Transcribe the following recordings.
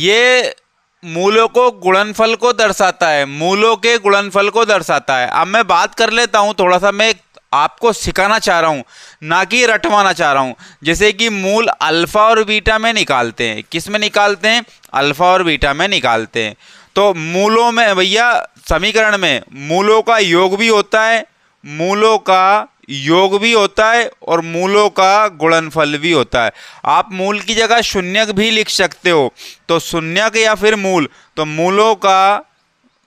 ये मूलों को गुणनफल को दर्शाता है, मूलों के गुणनफल को दर्शाता है। अब मैं बात कर लेता हूँ, थोड़ा सा मैं आपको सिखाना चाह रहा हूँ, ना कि रटवाना चाह रहा हूँ। जैसे कि मूल अल्फा और बीटा में निकालते हैं, किस में निकालते हैं? अल्फा और बीटा में निकालते हैं। तो मूलों में भैया समीकरण में मूलों का योग भी होता है, मूलों का योग भी होता है और मूलों का गुणनफल भी होता है। आप मूल की जगह शून्यक भी लिख सकते हो, तो शून्यक या फिर मूल, तो मूलों का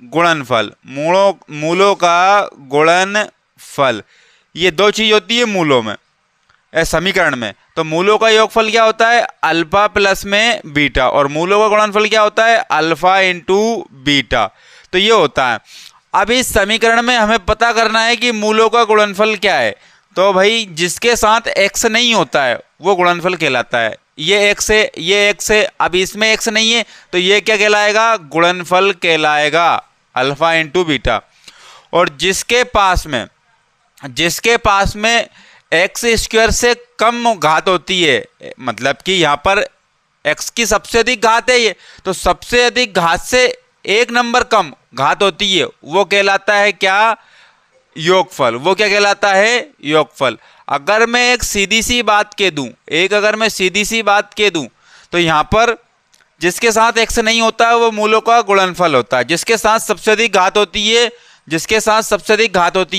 गुणनफल, मूलों का गुणनफल, ये दो चीज होती है मूलों में, समीकरण में। तो मूलों का योगफल क्या होता है? अल्फा प्लस में बीटा, और मूलों का गुणनफल क्या होता है? Alpha into beta. तो ये होता है। अब इस समीकरण में हमें पता करना है कि मूलों का गुणनफल क्या है। तो भाई जिसके साथ x नहीं होता है वो गुणनफल कहलाता है। ये x है, ये x है, अब इसमें x नहीं है तो ये क्या कहलाएगा? गुणनफल कहलाएगा, अल्फा इंटू बीटा। और जिसके पास में एक्स स्क्वायर से कम घात होती है, मतलब कि यहाँ पर x की सबसे अधिक घात है ये, तो सबसे अधिक घात से एक नंबर कम घात होती है, वो कहलाता है क्या? योगफल। वो क्या कहलाता है? योगफल। अगर मैं एक सीधी सी बात कह दूं, तो यहाँ पर जिसके साथ x नहीं होता है वो मूलों का गुणनफल होता है, जिसके साथ सबसे अधिक घात होती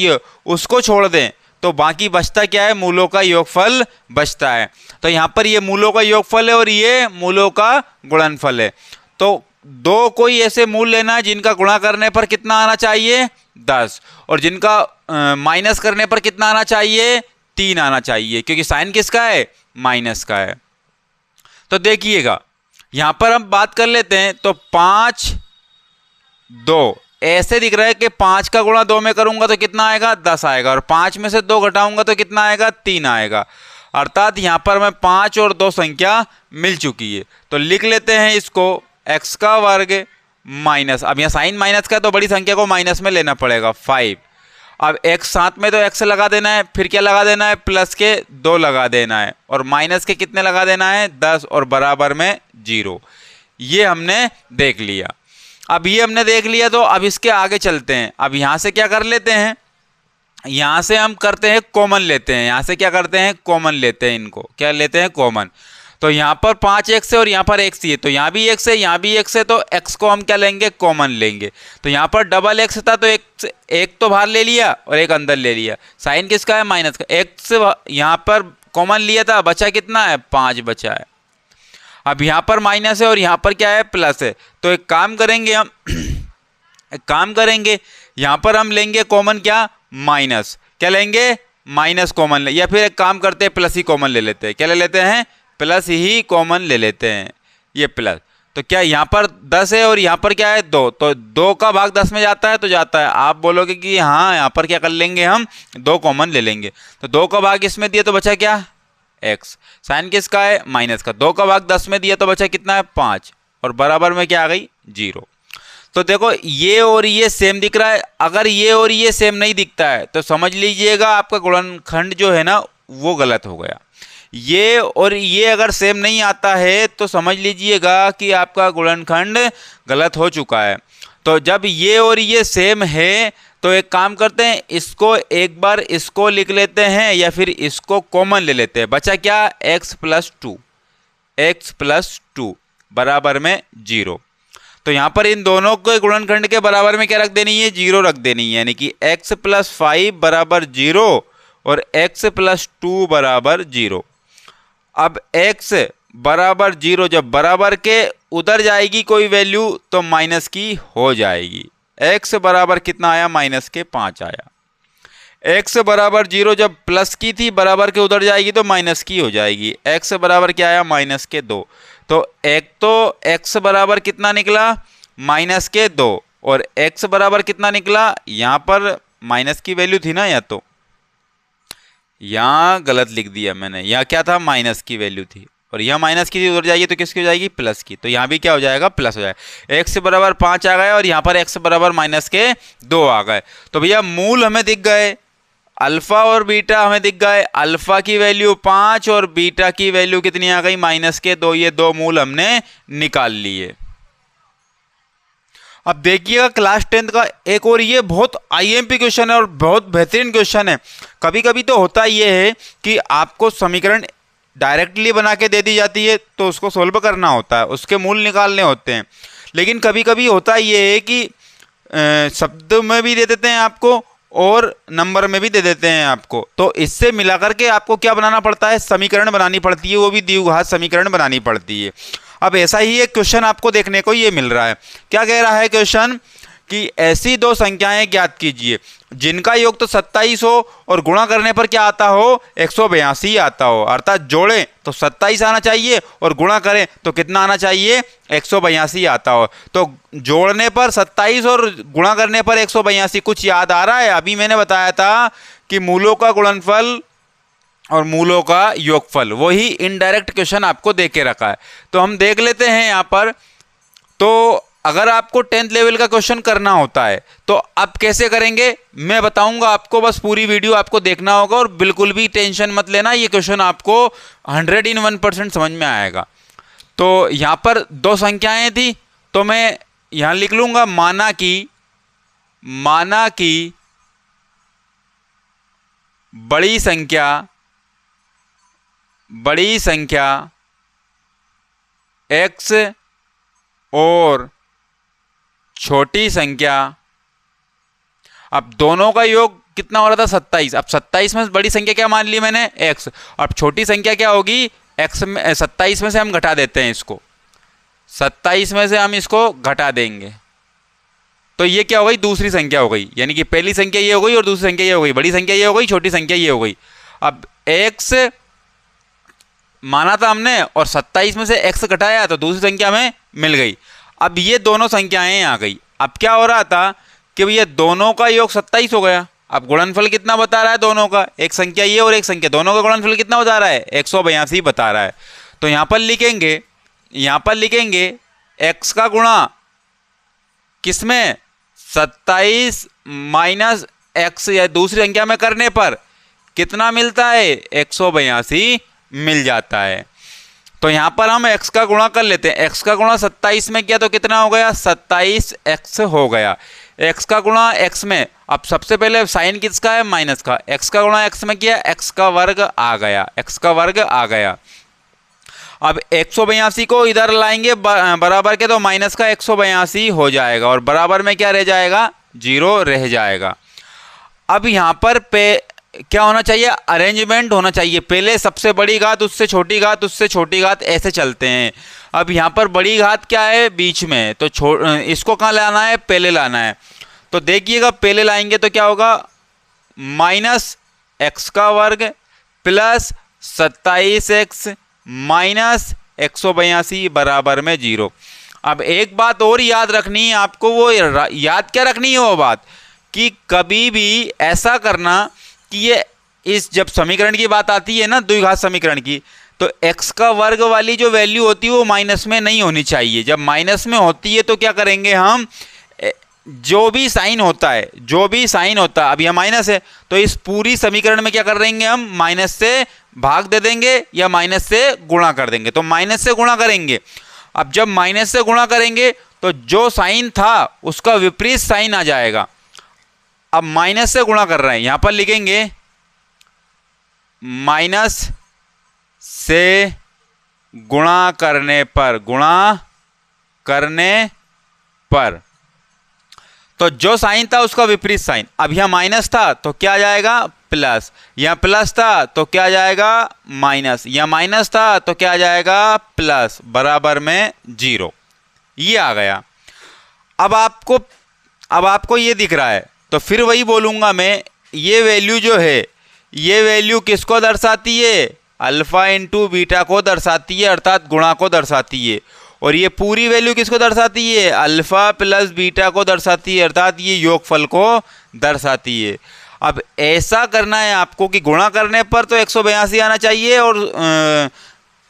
है उसको छोड़ दें तो बाकी बचता क्या है? मूलों का योगफल बचता है। तो यहाँ पर ये मूलों का योगफल है और ये मूलों का गुणनफल है। तो दो कोई ऐसे मूल लेना है जिनका गुणा करने पर कितना आना चाहिए? 10, और जिनका माइनस करने पर कितना आना चाहिए? 3 आना चाहिए, क्योंकि साइन किसका है? माइनस का है। तो देखिएगा यहां पर हम बात कर लेते हैं। तो 5 2 ऐसे दिख रहा है कि 5 का गुणा 2 में करूंगा तो कितना आएगा? 10 आएगा, और 5 में से 2 घटाऊंगा तो कितना आएगा? 3 आएगा। अर्थात यहां पर मैं 5 और 2 संख्या मिल चुकी है। तो लिख लेते हैं इसको x का वर्ग माइनस, अब यहाँ साइन माइनस का तो बड़ी संख्या को माइनस में लेना पड़ेगा 5। अब x साथ में तो x लगा देना है, फिर क्या लगा देना है? प्लस के 2 लगा देना है, और माइनस के कितने लगा देना है? 10, और बराबर में 0। ये हमने देख लिया। अब ये हमने देख लिया तो अब इसके आगे चलते हैं। अब यहाँ से क्या कर लेते हैं? यहाँ से हम करते हैं कॉमन लेते हैं। यहाँ से क्या करते हैं? कॉमन लेते हैं। इनको क्या लेते हैं? कॉमन। तो यहाँ पर 5x है और यहाँ पर x है, तो यहाँ भी x है, यहाँ भी x है, तो x को हम क्या लेंगे? कॉमन लेंगे। तो यहाँ पर डबल x था तो एक तो बाहर ले लिया और एक अंदर ले लिया। साइन किसका है? माइनस का। x यहाँ पर कॉमन लिया था, बचा कितना है? 5 बचा है। अब यहाँ पर माइनस है और यहाँ पर क्या है? प्लस है। तो एक काम करेंगे यहाँ पर हम लेंगे कॉमन क्या? माइनस। क्या लेंगे? माइनस कॉमन ले, या फिर एक काम करते हैं प्लस ही कॉमन ले लेते हैं। क्या ले लेते हैं? प्लस ही कॉमन ले लेते हैं, ये प्लस। तो क्या यहाँ पर 10 है और यहाँ पर क्या है? 2, तो 2 का भाग 10 में जाता है तो जाता है। आप बोलोगे कि हाँ यहाँ पर क्या कर लेंगे? हम 2 कॉमन ले लेंगे। तो 2 का भाग इसमें दिया तो बचा क्या? x। साइन किसका है? माइनस का। 2 का भाग 10 में दिया तो बचा कितना है? 5, और बराबर में क्या आ गई? 0। तो देखो ये और ये सेम दिख रहा है। अगर ये और ये सेम नहीं दिखता है तो समझ लीजिएगा आपका गुणनखंड जो है ना वो गलत हो गया। ये और ये अगर सेम नहीं आता है तो समझ लीजिएगा कि आपका गुणनखंड गलत हो चुका है। तो जब ये और ये सेम है तो एक काम करते हैं, इसको एक बार इसको लिख लेते हैं या फिर इसको कॉमन ले लेते हैं। बचा क्या? x प्लस 2 बराबर में 0। तो यहाँ पर इन दोनों के गुणनखंड के बराबर में क्या रख देनी है? 0 रख देनी है, यानी कि x प्लस 5 बराबर 0 और x प्लस 2 बराबर 0। अब x बराबर 0 जब बराबर के उधर जाएगी कोई वैल्यू तो माइनस की हो जाएगी। x बराबर कितना आया? माइनस के 5 आया। x बराबर 0 जब प्लस की थी बराबर के उधर जाएगी तो माइनस की हो जाएगी। x बराबर क्या आया? माइनस के 2। तो एक तो x बराबर कितना निकला? माइनस के 2, और x बराबर कितना निकला? यहाँ पर माइनस की वैल्यू थी ना, या तो यहाँ गलत लिख दिया मैंने। यहाँ क्या था? माइनस की वैल्यू थी, और यह माइनस की उधर जाएगी तो किसकी हो जाएगी? प्लस की। तो यहाँ भी क्या हो जाएगा? प्लस हो जाएगा। x बराबर 5 आ गए और यहाँ पर x बराबर माइनस के 2 आ गए। तो भैया मूल हमें दिख गए, अल्फा और बीटा हमें दिख गए। अल्फा की वैल्यू 5 और बीटा की वैल्यू कितनी आ गई? माइनस के 2। ये 2 मूल हमने निकाल लिए। अब देखिएगा क्लास 10th का एक और ये बहुत आईएमपी क्वेश्चन है और बहुत बेहतरीन क्वेश्चन है। कभी कभी तो होता ये है कि आपको समीकरण डायरेक्टली बना के दे दी जाती है तो उसको सोल्व करना होता है, उसके मूल निकालने होते हैं। लेकिन कभी कभी होता ये है कि शब्द में भी दे देते हैं आपको और नंबर में भी दे देते हैं आपको। तो इससे मिला करके आपको क्या बनाना पड़ता है, समीकरण बनानी पड़ती है, वो भी द्विघात समीकरण बनानी पड़ती है। अब ऐसा ही एक क्वेश्चन आपको देखने को ये मिल रहा है। क्या कह रहा है क्वेश्चन कि ऐसी दो संख्याएं ज्ञात कीजिए जिनका योग तो 27 हो और गुणा करने पर क्या आता हो, 182 आता हो। अर्थात जोड़ें तो 27 आना चाहिए और गुणा करें तो कितना आना चाहिए, 182 आता हो। तो जोड़ने पर 27 और गुणा करने पर 182 कुछ याद आ रहा है? अभी मैंने बताया था कि मूलों का गुणनफल और मूलों का योगफल, वही इनडायरेक्ट क्वेश्चन आपको दे के रखा है। तो हम देख लेते हैं यहाँ पर। तो अगर आपको 10th लेवल का क्वेश्चन करना होता है तो आप कैसे करेंगे मैं बताऊंगा आपको, बस पूरी वीडियो आपको देखना होगा और बिल्कुल भी टेंशन मत लेना, ये क्वेश्चन आपको 101% समझ में आएगा। तो यहाँ पर दो संख्याएं थी तो मैं यहाँ लिख लूंगा माना कि बड़ी संख्या x और छोटी संख्या, अब दोनों का योग कितना हो रहा था, 27। अब 27 में बड़ी संख्या क्या मान ली मैंने, x। अब छोटी संख्या क्या होगी, x में 27 में से हम घटा देते हैं इसको, 27 में से हम इसको घटा देंगे तो ये क्या हो गई, दूसरी संख्या हो गई। यानी कि पहली संख्या ये हो गई और दूसरी संख्या ये हो गई, बड़ी संख्या ये हो गई, छोटी संख्या ये हो गई। अब x माना था हमने और 27 में से x घटाया तो दूसरी संख्या में मिल गई। अब ये दोनों संख्याएं आ गई। अब क्या हो रहा था कि भैया दोनों का योग 27 हो गया। अब गुणनफल कितना बता रहा है दोनों का, एक संख्या ये और एक संख्या, दोनों का गुणनफल कितना बता रहा है, 182 बता रहा है। तो यहाँ पर लिखेंगे x का गुणा किसमें, 27 माइनस x, या दूसरी संख्या में करने पर कितना मिलता है, 182 मिल जाता है। तो यहाँ पर हम x का गुणा कर लेते हैं। x का गुणा 27 में किया तो कितना हो गया, 27x हो गया। x का गुणा x में, अब सबसे पहले साइन किसका है, माइनस का। x का गुणा x में किया, x का वर्ग आ गया। अब 182 को इधर लाएंगे बराबर के तो माइनस का 182 हो जाएगा और बराबर में क्या रह जाएगा, 0 रह जाएगा। अब यहाँ पर क्या होना चाहिए, अरेंजमेंट होना चाहिए। पहले सबसे बड़ी घात, उससे छोटी घात, उससे छोटी घात, ऐसे चलते हैं। अब यहाँ पर बड़ी घात क्या है, बीच में, तो इसको कहाँ लाना है, पहले लाना है। तो देखिएगा पहले लाएंगे तो क्या होगा, माइनस x का वर्ग प्लस 27x माइनस 182 बराबर में 0। अब एक बात और याद रखनी है आपको, वो याद क्या रखनी है, वो बात कि कभी भी ऐसा करना कि ये जब समीकरण की बात आती है ना, द्विघात समीकरण की, तो x का वर्ग वाली जो वैल्यू होती है वो माइनस में नहीं होनी चाहिए। जब माइनस में होती है तो क्या करेंगे हम, जो भी साइन होता है, अब यह माइनस है तो इस पूरी समीकरण में क्या कर देंगे हम, माइनस से भाग दे देंगे या माइनस से गुणा कर देंगे। तो माइनस से गुणा करेंगे। अब जब माइनस से गुणा करेंगे तो जो साइन था उसका विपरीत साइन आ जाएगा। अब माइनस से गुणा कर रहे हैं, यहां पर लिखेंगे माइनस से गुणा करने पर तो जो साइन था उसका विपरीत साइन। अब यहां माइनस था तो क्या आ जाएगा, प्लस। यहां प्लस था तो क्या आ जाएगा, माइनस। यहां माइनस था तो क्या आ जाएगा, प्लस, बराबर में 0। ये आ गया। अब आपको ये दिख रहा है तो फिर वही बोलूंगा मैं, ये वैल्यू जो है, ये वैल्यू किसको दर्शाती है, अल्फा इंटू बीटा को दर्शाती है, अर्थात गुणा को दर्शाती है। और ये पूरी वैल्यू किसको दर्शाती है, अल्फा प्लस बीटा को दर्शाती है, अर्थात ये योगफल को दर्शाती है। अब ऐसा करना है आपको कि गुणा करने पर तो 182 आना चाहिए और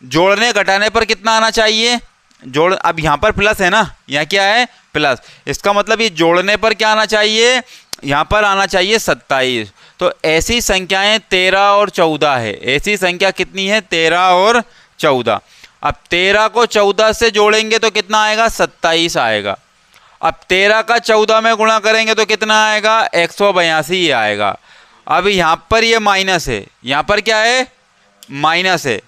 जोड़ने घटाने पर कितना आना चाहिए, अब यहाँ पर प्लस है ना, यहाँ क्या है, प्लस। इसका मतलब ये जोड़ने पर क्या आना चाहिए, यहाँ पर आना चाहिए 27। तो ऐसी संख्याएं 13 और 14 है। ऐसी संख्या कितनी है, 13 और 14। अब 13 को 14 से जोड़ेंगे तो कितना आएगा, 27 आएगा। अब 13 का 14 में गुणा करेंगे तो कितना आएगा, 182 आएगा। अब यहां पर ये माइनस है, यहां पर क्या है, माइनस है।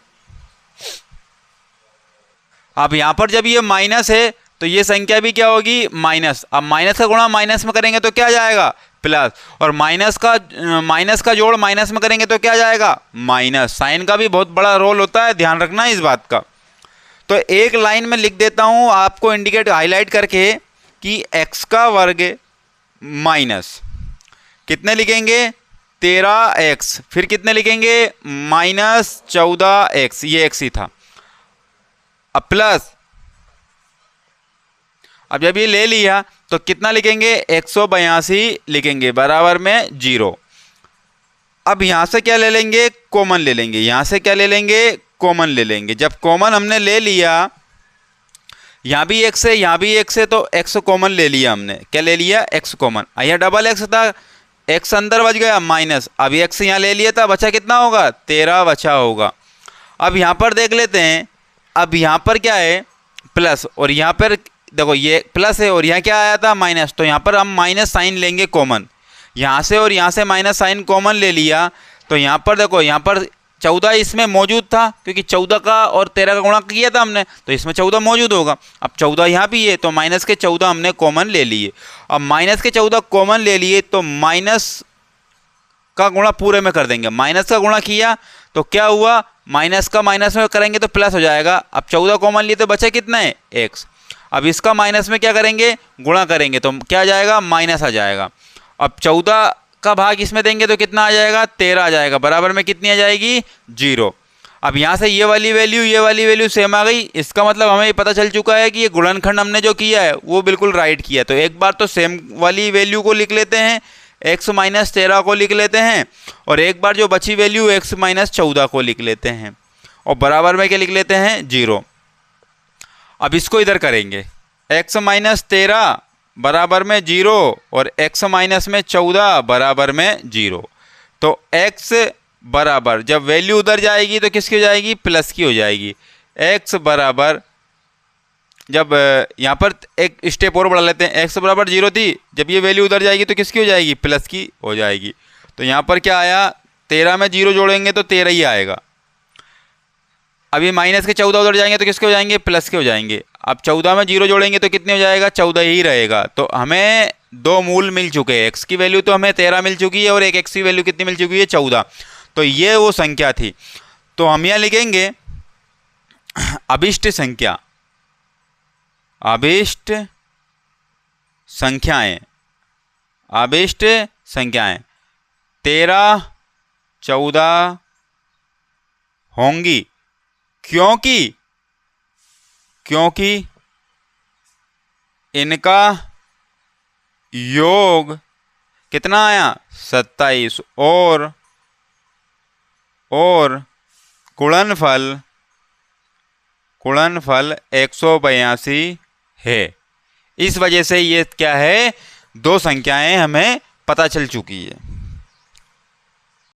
अब यहां पर जब ये माइनस है तो ये संख्या भी क्या होगी, माइनस। अब माइनस का गुणा माइनस में करेंगे तो क्या जाएगा, प्लस। और माइनस का जोड़ माइनस में करेंगे तो क्या जाएगा, माइनस। साइन का भी बहुत बड़ा रोल होता है, ध्यान रखना इस बात का। तो एक लाइन में लिख देता हूं आपको इंडिकेट हाईलाइट करके कि x का वर्ग माइनस कितने लिखेंगे, 13x, फिर कितने लिखेंगे, माइनस 14x, ये x ही था। अब प्लस, अब जब ये ले लिया तो कितना लिखेंगे, 182 लिखेंगे बराबर में 0। अब यहां से क्या ले लेंगे, कॉमन ले लेंगे। यहां से क्या ले लेंगे, कॉमन ले लेंगे। जब कॉमन हमने ले लिया, यहां भी x है यहां भी x है, तो x कॉमन ले लिया हमने। क्या ले लिया, x कॉमन। यहां डबल x था, x अंदर बच गया माइनस। अब x यहां ले लिया था, बचा कितना होगा, 13 बचा होगा। अब यहां पर देख लेते हैं, अब यहां पर क्या है, प्लस, और यहां पर देखो ये प्लस है और यहाँ क्या आया था, माइनस। तो यहाँ पर हम माइनस साइन लेंगे कॉमन, यहाँ से और यहाँ से माइनस साइन कॉमन ले लिया। तो यहाँ पर देखो, यहाँ पर 14 इसमें मौजूद था, क्योंकि 14 का और 13 का गुणा किया था हमने, तो इसमें 14 मौजूद होगा। अब 14 यहाँ भी है, तो माइनस के 14 हमने कॉमन ले लिए। अब माइनस के 14 कॉमन ले लिए तो माइनस का गुणा पूरे में कर देंगे। माइनस का गुणा किया तो क्या हुआ, माइनस का माइनस में करेंगे तो प्लस हो जाएगा। अब 14 कॉमन लिए तो बचा कितना है, x। अब इसका माइनस में क्या करेंगे, गुणा करेंगे तो क्या आ जाएगा, माइनस आ जाएगा। अब 14 का भाग इसमें देंगे तो कितना आ जाएगा, 13 आ जाएगा, बराबर में कितनी आ जाएगी, 0। अब यहाँ से ये वाली वैल्यू सेम आ गई। इसका मतलब हमें ये पता चल चुका है कि ये गुणनखंड हमने जो किया है वो बिल्कुल राइट किया। तो एक बार तो सेम वाली वैल्यू को लिख लेते हैं, x माइनस 13 को लिख लेते हैं, और एक बार जो बची वैल्यू x माइनस 14 को लिख लेते हैं, और बराबर में क्या लिख लेते हैं, 0। अब इसको इधर करेंगे, x माइनस 13 बराबर में 0 और x माइनस में 14 बराबर में 0। तो x बराबर, जब वैल्यू उधर जाएगी तो किसकी हो जाएगी, प्लस की हो जाएगी। x बराबर, जब यहाँ पर एक स्टेप और बढ़ा लेते हैं, x बराबर 0 थी, जब ये वैल्यू उधर जाएगी तो किसकी हो जाएगी, प्लस की हो जाएगी। तो यहाँ पर क्या आया, 13 में 0 जोड़ेंगे तो 13 ही आएगा। अब ये माइनस के 14 उधर जाएंगे तो किसके हो जाएंगे, प्लस के हो जाएंगे। अब 14 में 0 जोड़ेंगे तो कितने हो जाएगा, 14 ही रहेगा। तो हमें दो मूल मिल चुके हैं, x की वैल्यू तो हमें 13 मिल चुकी है और एक x की वैल्यू कितनी मिल चुकी है, 14। तो ये वो संख्या थी। तो हम यहाँ लिखेंगे अभिष्ट संख्या, अभिष्ट संख्याएं, अभिष्ट संख्याएं 13, 14 होंगी, क्योंकि इनका योग कितना आया, 27, और गुणनफल 182 है। इस वजह से ये क्या है, दो संख्याएं हमें पता चल चुकी है।